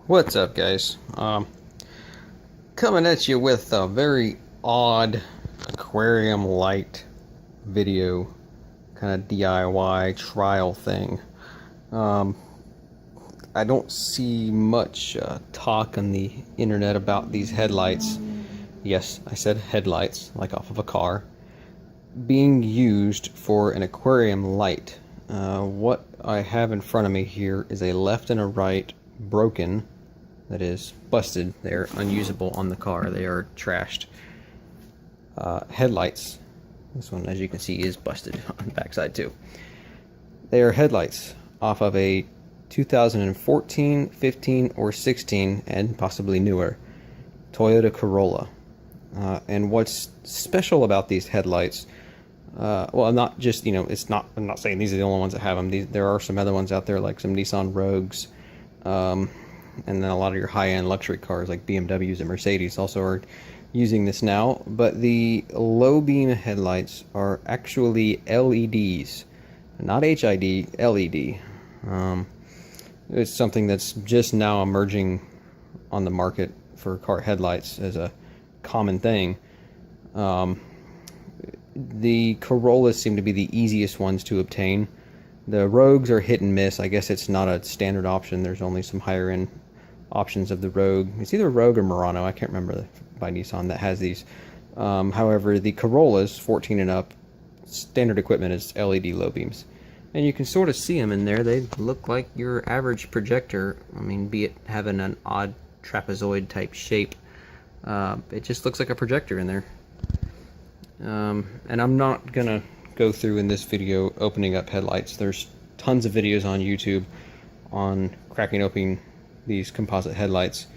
What's up, guys? Coming at you with a very odd aquarium light video, kind of DIY trial thing. I don't see much talk on the internet about these headlights. Yes, I said headlights, like off of a car, being used for an aquarium light. What I have in front of me here is a left and a right broken, that is busted, they're unusable on the car, they are trashed headlights. This one, as you can see, is busted on the backside too. They are headlights off of a 2014, 15, or 16, and possibly newer Toyota Corolla. And what's special about these headlights, well, not just, I'm not saying these are the only ones that have them. There are some other ones out there, like some Nissan Rogues, and then a lot of your high-end luxury cars like BMWs and Mercedes also are using this now. But the low beam headlights are actually LEDs, not HID, LED. It's something that's just now emerging on the market for car headlights as a common thing. The Corollas seem to be the easiest ones to obtain. The Rogues are hit and miss. I guess it's not a standard option. There's only some higher end options of the Rogue. It's either Rogue or Murano, I can't remember, by Nissan, that has these. However, the Corollas 14 and up, standard equipment is LED low beams, and you can sort of see them in there. They look like your average projector. I mean, be it having an odd trapezoid type shape, it just looks like a projector in there. And I'm not gonna go through in this video opening up headlights. There's tons of videos on YouTube on cracking open these composite headlights.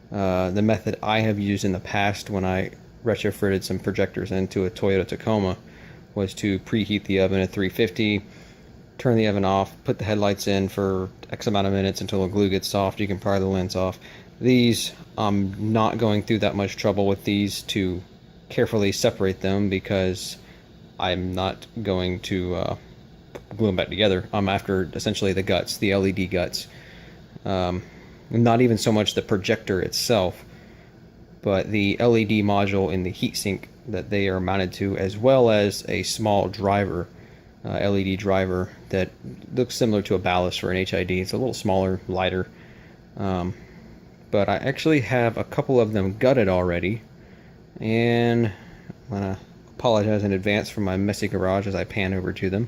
The method I have used in the past when I retrofitted some projectors into a Toyota Tacoma was to preheat the oven at 350, turn the oven off, put the headlights in for X amount of minutes until the glue gets soft. You can pry the lens off. These, I'm not going through that much trouble with these to carefully separate them, because I'm not going to glue them back together. I'm after essentially the guts, the LED guts. Not even so much the projector itself, but the LED module in the heatsink that they are mounted to, as well as a small driver, LED driver that looks similar to a ballast for an HID. It's a little smaller, lighter. But I actually have a couple of them gutted already, and I'm gonna apologize in advance for my messy garage as I pan over to them.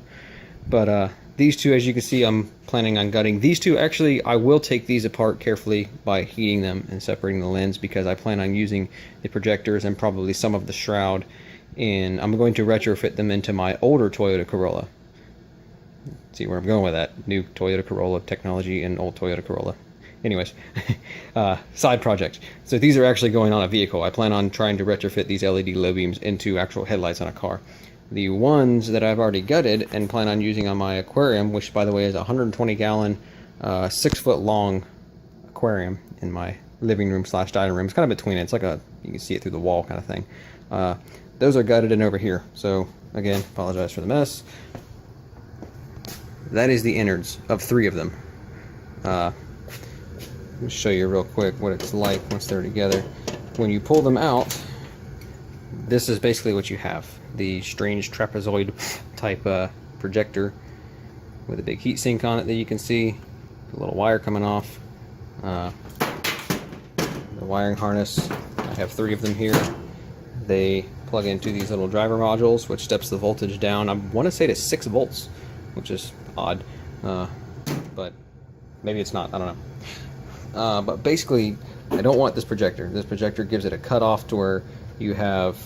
But these two, as you can see, I'm planning on gutting. These two, actually, I will take these apart carefully by heating them and separating the lens, because I plan on using the projectors and probably some of the shroud, and I'm going to retrofit them into my older Toyota Corolla. See where I'm going with that. New Toyota Corolla technology and old Toyota Corolla. Anyways, side project. So these are actually going on a vehicle. I plan on trying to retrofit these LED low beams into actual headlights on a car. The ones that I've already gutted and plan on using on my aquarium, which by the way is a 120 gallon, 6 foot long aquarium in my living room / dining room. It's kind of between it. It's like you can see it through the wall kind of thing. Those are gutted and over here. So again, apologize for the mess. That is the innards of 3 of them. Let me show you real quick what it's like once they're together. When you pull them out, this is basically what you have. The strange trapezoid type projector with a big heat sink on it that you can see. A little wire coming off. The wiring harness, I have 3 of them here. They plug into these little driver modules, which steps the voltage down. I want to say to 6 volts, which is odd, but maybe it's not, I don't know. But basically, I don't want this projector. This projector gives it a cutoff to where you have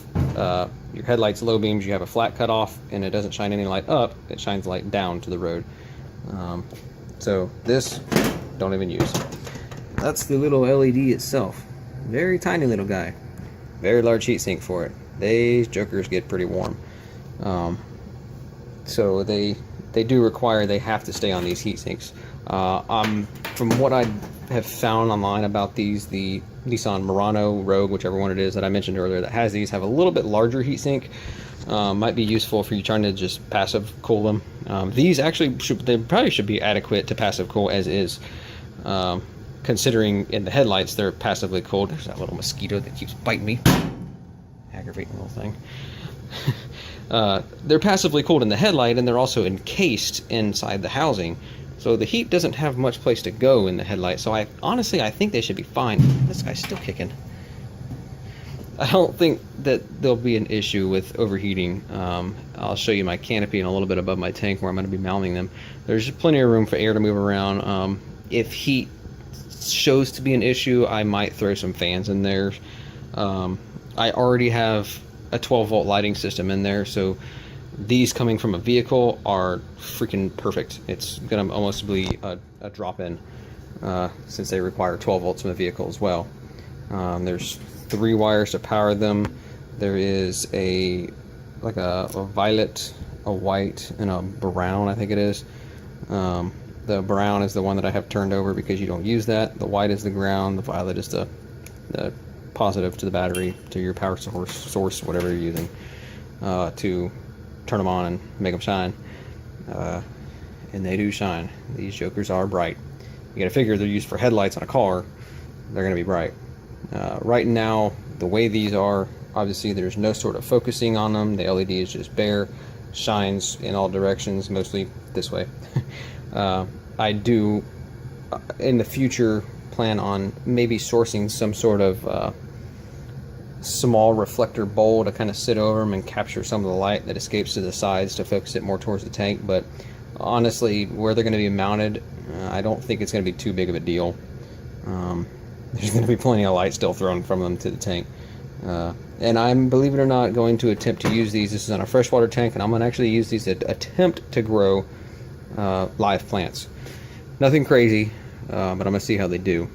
your headlights low beams, you have a flat cutoff, and it doesn't shine any light up, it shines light down to the road. So this, don't even use. That's the little LED itself. Very tiny little guy. Very large heatsink for it. These jokers get pretty warm. So they do require, they have to stay on these heat sinks. From what I have found online about these, the Nissan Murano, Rogue, whichever one it is that I mentioned earlier that has these, have a little bit larger heatsink. Might be useful for you trying to just passive cool them. These actually they probably should be adequate to passive cool as is. considering in the headlights they're passively cooled. There's that little mosquito that keeps biting me. Aggravating little thing. They're passively cooled in the headlight, and they're also encased inside the housing. So the heat doesn't have much place to go in the headlight. So I think they should be fine. This guy's still kicking. I don't think that there'll be an issue with overheating. I'll show you my canopy and a little bit above my tank where I'm going to be mounting them. There's plenty of room for air to move around. If heat shows to be an issue, I might throw some fans in there. I already have a 12-volt lighting system in there, so these coming from a vehicle are freaking perfect. It's going to almost be a drop-in since they require 12 volts from a vehicle as well. There's 3 wires to power them. There is a violet, a white, and a brown, I think it is. The brown is the one that I have turned over because you don't use that. The white is the ground. The violet is the positive to the battery, to your power source, whatever you're using, to turn them on and make them shine. And they do shine. These jokers are bright. You gotta figure they're used for headlights on a car. They're gonna be bright. Right now, the way these are, obviously there's no sort of focusing on them. The LED is just bare, shines in all directions, mostly this way. I do, in the future, plan on maybe sourcing some sort of small reflector bowl to kind of sit over them and capture some of the light that escapes to the sides to focus it more towards the tank. But honestly, where they're going to be mounted, I don't think it's going to be too big of a deal. There's going to be plenty of light still thrown from them to the tank. And I'm, believe it or not, going to attempt to use these. This is on a freshwater tank, and I'm going to actually use these to attempt to grow live plants. Nothing crazy, but I'm going to see how they do.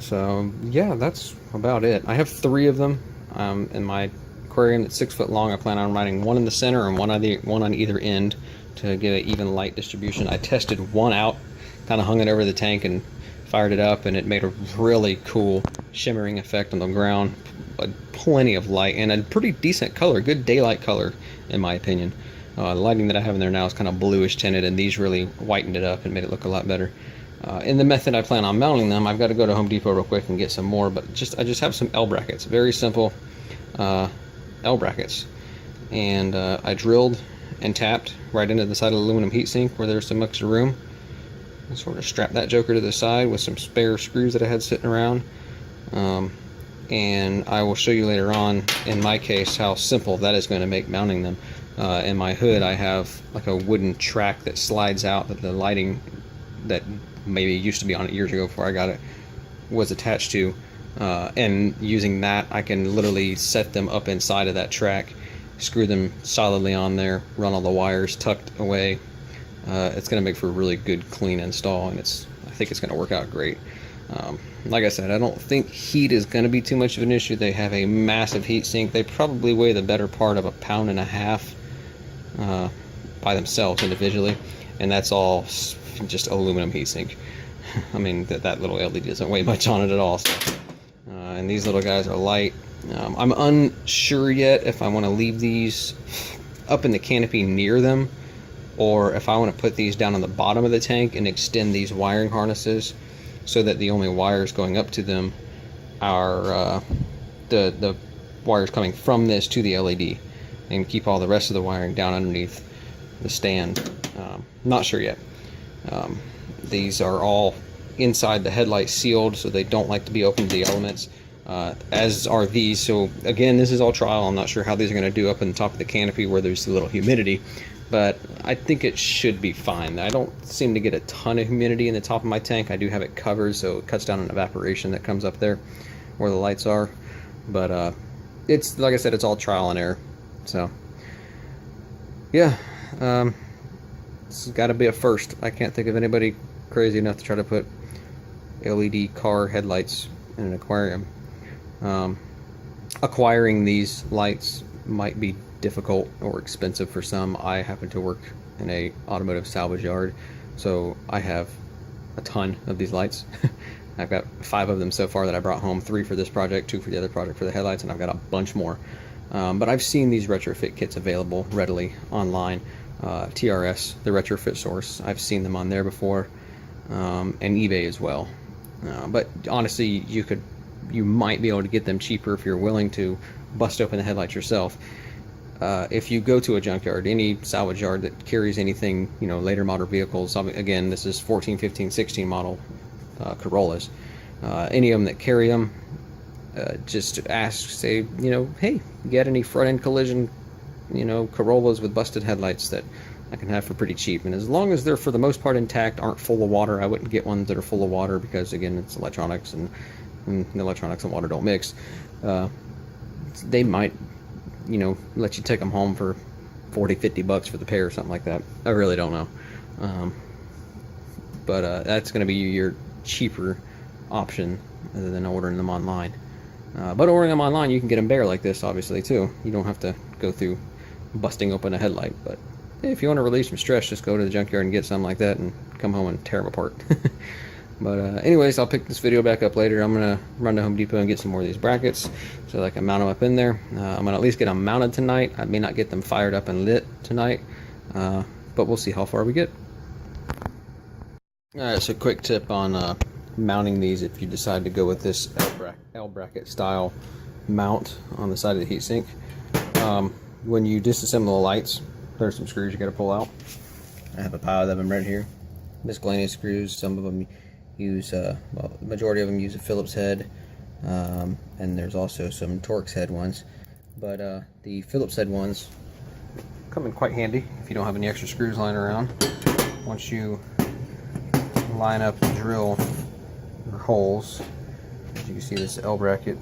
So yeah, that's about it. I have 3 of them in my aquarium that's 6 foot long. I plan on running one in the center and one on either end to get an even light distribution. I tested one out, kind of hung it over the tank and fired it up, and it made a really cool shimmering effect on the ground. Plenty of light and a pretty decent color, good daylight color in my opinion. The lighting that I have in there now is kind of bluish tinted, and these really whitened it up and made it look a lot better. In the method I plan on mounting them, I've got to go to Home Depot real quick and get some more, but I just have some L brackets, very simple L brackets, and I drilled and tapped right into the side of the aluminum heatsink where there's some extra room. I sort of strapped that joker to the side with some spare screws that I had sitting around, and I will show you later on in my case how simple that is going to make mounting them. In my hood I have like a wooden track that slides out that the lighting that maybe used to be on it years ago before I got it was attached to, and using that I can literally set them up inside of that track, screw them solidly on there, run all the wires tucked away. It's going to make for a really good clean install, and I think it's going to work out great. Like I said, I don't think heat is going to be too much of an issue. They have a massive heat sink. They probably weigh the better part of 1.5 pounds by themselves individually, and that's all just aluminum heatsink. I mean, that little LED doesn't weigh much on it at all. So, and these little guys are light. I'm unsure yet if I want to leave these up in the canopy near them, or if I want to put these down on the bottom of the tank and extend these wiring harnesses so that the only wires going up to them are the wires coming from this to the LED, and keep all the rest of the wiring down underneath the stand. Not sure yet. These are all inside the headlight sealed, so they don't like to be open to the elements, as are these. So again, this is all trial. I'm not sure how these are going to do up in the top of the canopy where there's a little humidity, but I think it should be fine. I don't seem to get a ton of humidity in the top of my tank. I do have it covered, so it cuts down on evaporation that comes up there where the lights are. But it's, like I said, it's all trial and error. So yeah, this has got to be a first. I can't think of anybody crazy enough to try to put LED car headlights in an aquarium. Acquiring these lights might be difficult or expensive for some. I happen to work in a automotive salvage yard, so I have a ton of these lights. I've got 5 of them so far that I brought home, 3 for this project, 2 for the other project for the headlights, and I've got a bunch more. But I've seen these retrofit kits available readily online. TRS, the retrofit source, I've seen them on there before. and eBay as well. But honestly, you might be able to get them cheaper if you're willing to bust open the headlights yourself. If you go to a junkyard, any salvage yard that carries anything, later model vehicles, again, this is 14, 15, 16 model Corollas, any of them that carry them, just ask, say, hey, you got any front end collision, Corollas with busted headlights that I can have for pretty cheap? And as long as they're for the most part intact, aren't full of water, I wouldn't get ones that are full of water, because again, it's electronics, and electronics and water don't mix. They might let you take them home for $40-50 for the pair or something like that. I really don't know. But that's going to be your cheaper option other than ordering them online. But ordering them online, you can get them bare like this, obviously, too. You don't have to go through busting open a headlight. But if you want to relieve some stress, just go to the junkyard and get something like that and come home and tear them apart. But anyways, I'll pick this video back up later. I'm going to run to Home Depot and get some more of these brackets so that I can mount them up in there. I'm going to at least get them mounted tonight. I may not get them fired up and lit tonight, but we'll see how far we get. Alright, so quick tip on mounting these if you decide to go with this L bracket style mount on the side of the heatsink. When you disassemble the lights, there's some screws you got to pull out. I have a pile of them right here. Miscellaneous screws. Some of them use, well, the majority of them use a Phillips head, and there's also some Torx head ones. But the Phillips head ones come in quite handy if you don't have any extra screws lying around. Once you line up and drill your holes, as you can see, this L bracket,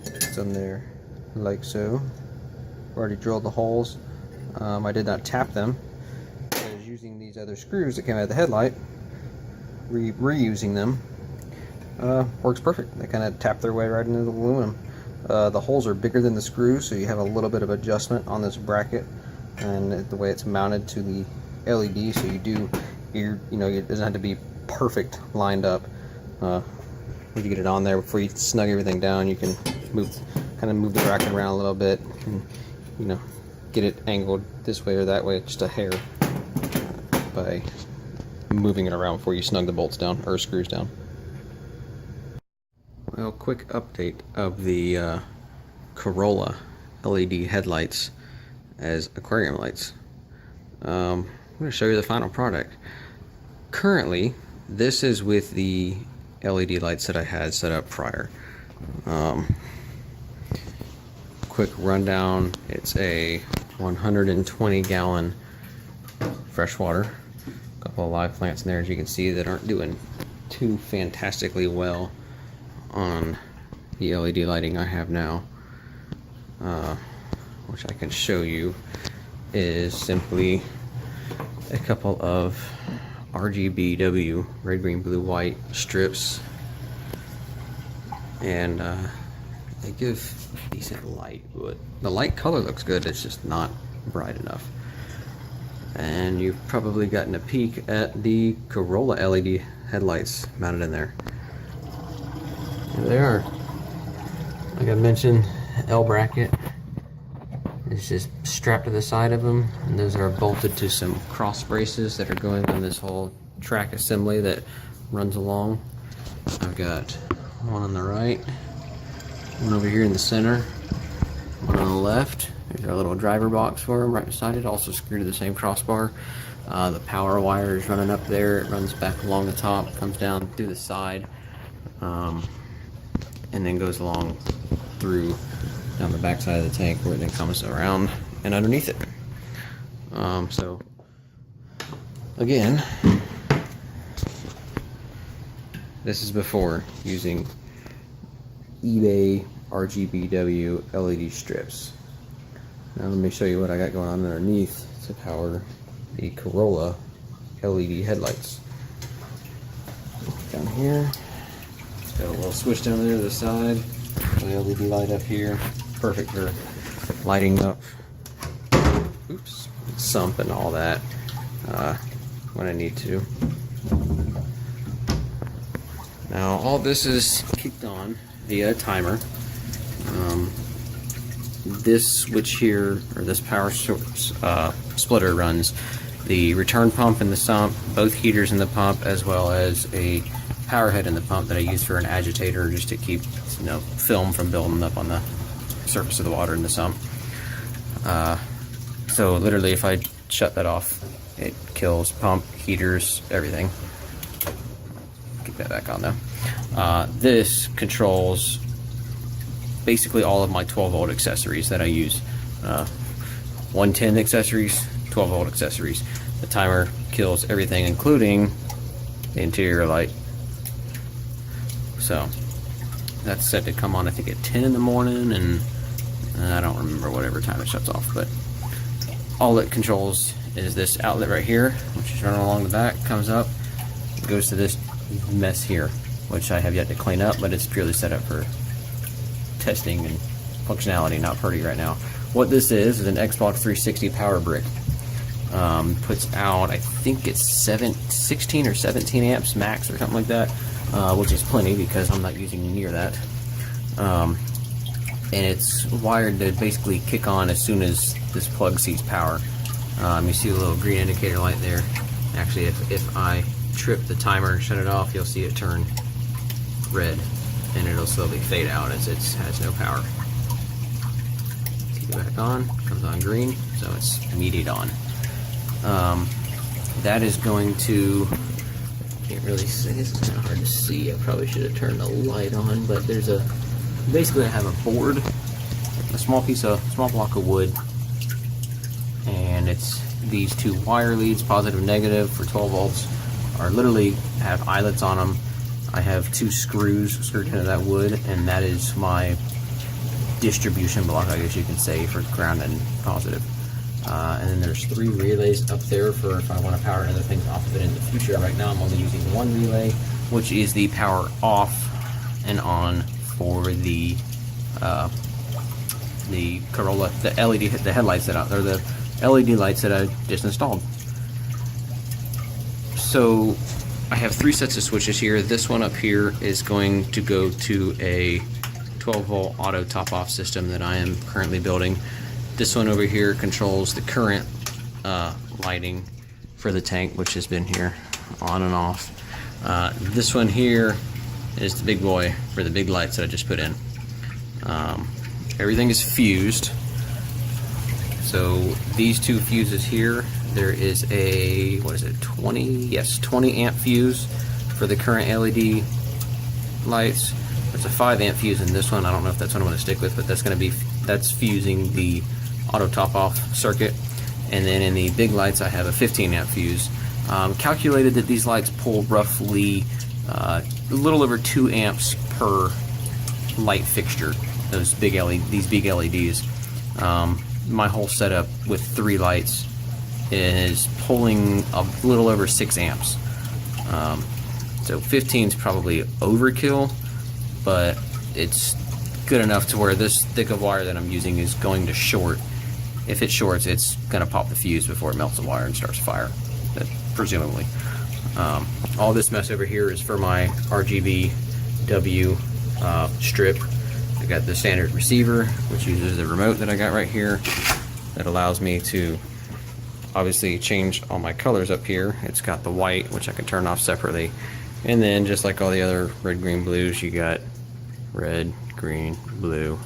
it's on there like so. Already drilled the holes. I did not tap them. I was using these other screws that came out of the headlight, reusing them. Works perfect. They kind of tap their way right into the aluminum. The holes are bigger than the screws, so you have a little bit of adjustment on this bracket and the way it's mounted to the LED. So it doesn't have to be perfect lined up. When you get it on there, before you snug everything down, you can move the bracket around a little bit, and get it angled this way or that way, just a hair, by moving it around before you snug the bolts down or screws down. Well, quick update of the Corolla LED headlights as aquarium lights. I'm going to show you the final product. Currently, this is with the LED lights that I had set up prior. Quick rundown: it's a 120 gallon freshwater. A couple of live plants in there, as you can see, that aren't doing too fantastically well on the LED lighting I have now, which I can show you is simply a couple of RGBW, red, green, blue, white strips, and they give decent light. But the light color looks good, it's just not bright enough. And you've probably gotten a peek at the Corolla LED headlights mounted in there. Here they are. Like I mentioned, L bracket is just strapped to the side of them, and those are bolted to some cross braces that are going on this whole track assembly that runs along. I've got one on the right, one over here in the center, one on the left. There's our little driver box for them right beside it, also screwed to the same crossbar. The power wire is running up there, it runs back along the top, comes down through the side, and then goes along through down the back side of the tank, where it then comes around and underneath it. So again, this is before using eBay RGBW LED strips. Now let me show you what I got going on underneath to power the Corolla LED headlights. Down here, it's got a little switch down there to the side, the LED light up here, perfect for lighting up, sump and all that when I need to. Now all this is kicked on via a timer. This switch here, or this power source splitter, runs the return pump in the sump, both heaters in the pump, as well as a power head in the pump that I use for an agitator just to keep, you know, film from building up on the surface of the water in the sump. So literally if I shut that off, it kills pump, heaters, everything. Keep that back on though. This controls basically all of my 12-volt accessories that I use. 110 accessories, 12-volt accessories. The timer kills everything, including the interior light. So that's set to come on, I think, at 10 in the morning, and I don't remember whatever time it shuts off, but all it controls is this outlet right here, which is running along the back, comes up, goes to this mess here, which I have yet to clean up, but it's purely set up for testing and functionality, not pretty right now. What this is an Xbox 360 power brick. Puts out, I think it's 16 or 17 amps max or something like that, which is plenty because I'm not using near that. And it's wired to basically kick on as soon as this plug sees power. You see a little green indicator light there. Actually, if I trip the timer and shut it off, you'll see it turn red, and it'll slowly fade out as it has no power. Keep it back on, comes on green, so it's immediate on. That is going to, can't really see, it's kind of hard to see. I probably should have turned the light on, but there's basically I have a board, a small block of wood, and it's these two wire leads, positive, negative, for 12 volts, are literally have eyelets on them. I have two screws screwed into that wood, and that is my distribution block, I guess you can say, for ground and positive. And then there's 3 relays up there for if I want to power other things off of it in the future. Right now I'm only using 1 relay, which is the power off and on for the Corolla, the LED, the headlights that are the LED lights that I just installed. So I have 3 sets of switches here. This one up here is going to go to a 12-volt auto top-off system that I am currently building. This one over here controls the current lighting for the tank, which has been here on and off. This one here is the big boy for the big lights that I just put in. Everything is fused. So these 2 fuses here, there is a, what is it, 20? Yes, 20 amp fuse for the current LED lights. There's a 5 amp fuse in this one. I don't know if that's what I'm going to stick with, but that's fusing the auto top off circuit. And then in the big lights I have a 15 amp fuse. Calculated that these lights pull roughly a little over 2 amps per light fixture. These big LEDs. My whole setup with 3 lights is pulling a little over 6 amps. So 15 is probably overkill, but it's good enough to where this thick of wire that I'm using is going to short. If it shorts, it's going to pop the fuse before it melts the wire and starts a fire, presumably. All this mess over here is for my RGB-W strip. I got the standard receiver, which uses the remote that I got right here, that allows me to obviously change all my colors up here. It's got the white, which I can turn off separately, and then just like all the other red, green, blues, you got red, green, blue,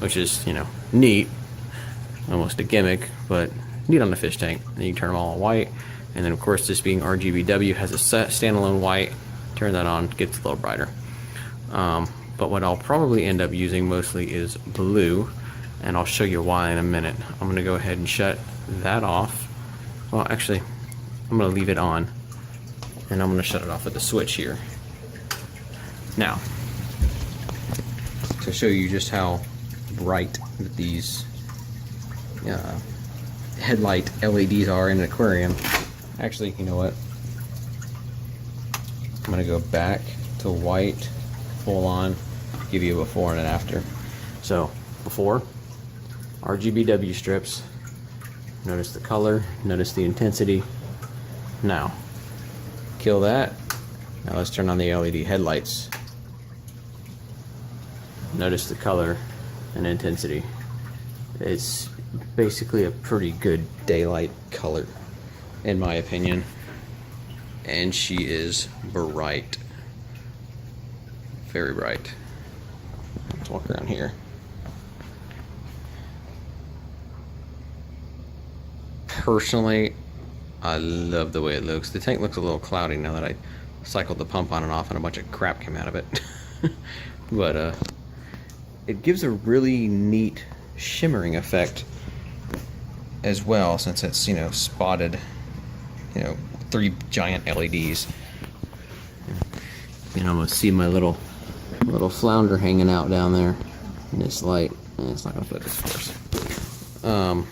which is, you know, neat, almost a gimmick, but neat on the fish tank. Then you turn them all white, and then of course, this being RGB-W has a standalone white. Turn that on, gets a little brighter. But what I'll probably end up using mostly is blue, and I'll show you why in a minute. I'm gonna go ahead and shut that off. Well, actually, I'm gonna leave it on, and I'm gonna shut it off with the switch here. Now, to show you just how bright these headlight LEDs are in an aquarium. Actually, you know what? I'm gonna go back to white, full on, give you a before and an after. So, before, RGB-W strips. Notice the color, notice the intensity. Now, kill that. Now let's turn on the LED headlights. Notice the color and intensity. It's basically a pretty good daylight color. in my opinion. And she is bright. Very bright. Let's walk around here. Personally, I love the way it looks. The tank looks a little cloudy now that I cycled the pump on and off and a bunch of crap came out of it. But it gives a really neat shimmering effect as well, since it's, you know, spotted, you know, 3 giant LEDs. You can almost see my little flounder hanging out down there in this light. It's not gonna focus, of course.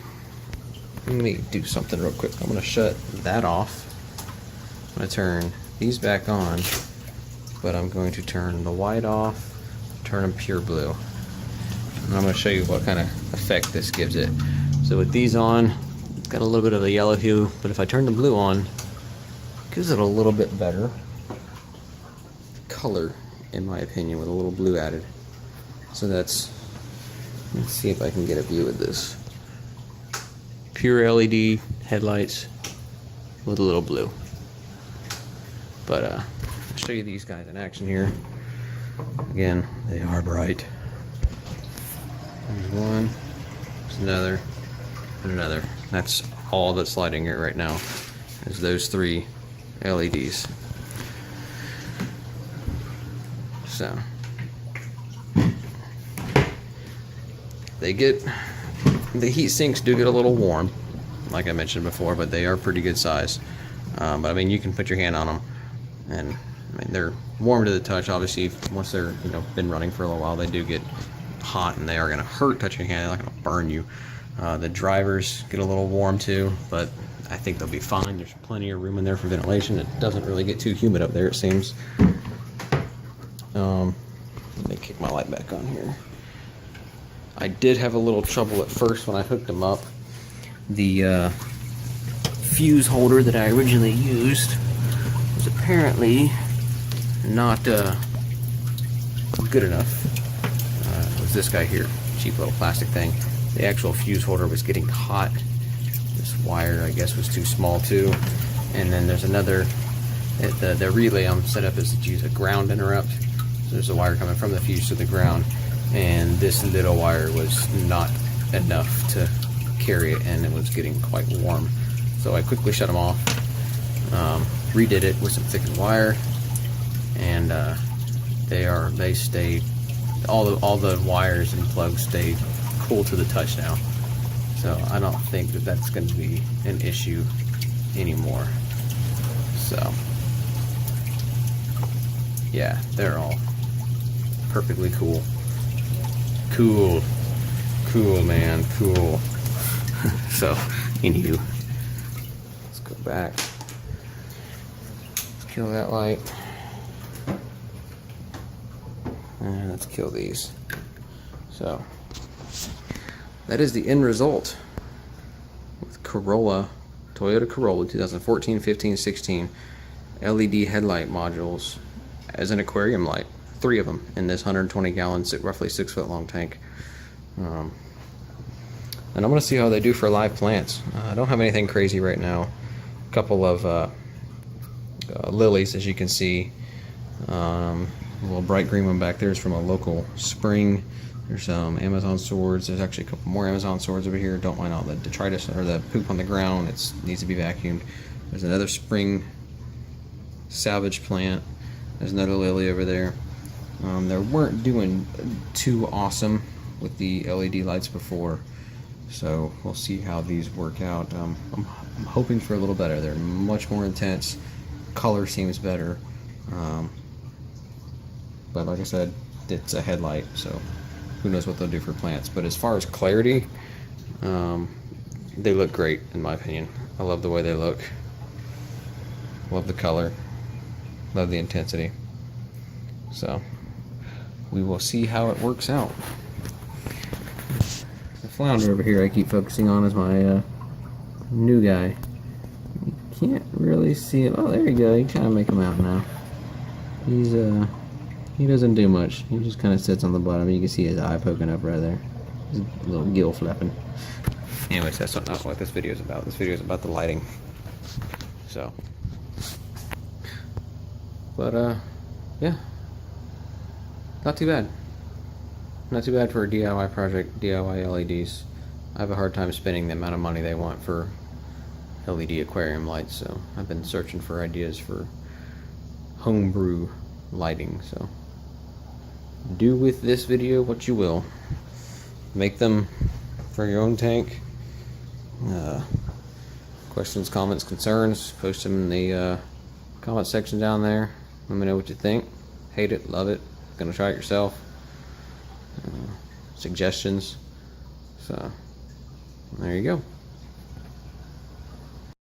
Let me do something real quick. I'm gonna shut that off. I'm gonna turn these back on, but I'm going to turn the white off, turn them pure blue. And I'm gonna show you what kind of effect this gives it. So with these on, it's got a little bit of a yellow hue, but if I turn the blue on, it gives it a little bit better color, in my opinion, with a little blue added. So let's see if I can get a view of this. Pure LED headlights with a little blue. But I'll show you these guys in action here. Again, they are bright. There's one, there's another, and another. That's all that's lighting it right now, is those 3 LEDs. So they get, the heat sinks do get a little warm, like I mentioned before, but they are pretty good size. But I mean, you can put your hand on them, and I mean, they're warm to the touch. Obviously, once they're, you know, been running for a little while, they do get hot, and they are going to hurt touching your hand. They're not going to burn you. The drivers get a little warm too, but I think they'll be fine. There's plenty of room in there for ventilation. It doesn't really get too humid up there, it seems. Let me kick my light back on here. I did have a little trouble at first when I hooked them up. The fuse holder that I originally used was apparently not good enough. It was this guy here, cheap little plastic thing. The actual fuse holder was getting hot. This wire, I guess, was too small too. And then there's another, the relay I'm set up is to use a ground interrupt. So there's a wire coming from the fuse to the ground, and this little wire was not enough to carry it, and it was getting quite warm. So I quickly shut them off, redid it with some thickened wire, and they stay, all the wires and plugs stay cool to the touch now. So I don't think that that's going to be an issue anymore. So yeah, they're all perfectly cool. Cool, man, cool. So, anywho, let's go back. Let's kill that light. And let's kill these. So, that is the end result with Corolla, Toyota Corolla 2014, 15, 16 LED headlight modules as an aquarium light. 3 of them in this 120 gallon, roughly 6 foot long tank. And I'm going to see how they do for live plants. I don't have anything crazy right now. A couple of lilies, as you can see. A little bright green one back there is from a local spring. There's some Amazon swords. There's actually a couple more Amazon swords over here. Don't mind all the detritus or the poop on the ground. It needs to be vacuumed. There's another spring salvage plant. There's another lily over there. They weren't doing too awesome with the LED lights before, so we'll see how these work out. I'm hoping for a little better. They're much more intense. Color seems better, but like I said, it's a headlight, so who knows what they'll do for plants. But as far as clarity, they look great in my opinion. I love the way they look. Love the color. Love the intensity. So we will see how it works out. The flounder over here I keep focusing on is my new guy. You can't really see him. Oh, there you go. You kind of make him out now. He doesn't do much. He just kind of sits on the bottom. You can see his eye poking up right there. His little gill flapping. Anyways, that's not what this video is about. This video is about the lighting. So, but yeah, not too bad. Not too bad for a DIY project, DIY LEDs. I have a hard time spending the amount of money they want for LED aquarium lights, so I've been searching for ideas for homebrew lighting. So do with this video what you will. Make them for your own tank. Questions, comments, concerns, post them in the comment section down there. Let me know what you think. Hate it, love it, gonna try it yourself. Suggestions. So there you go.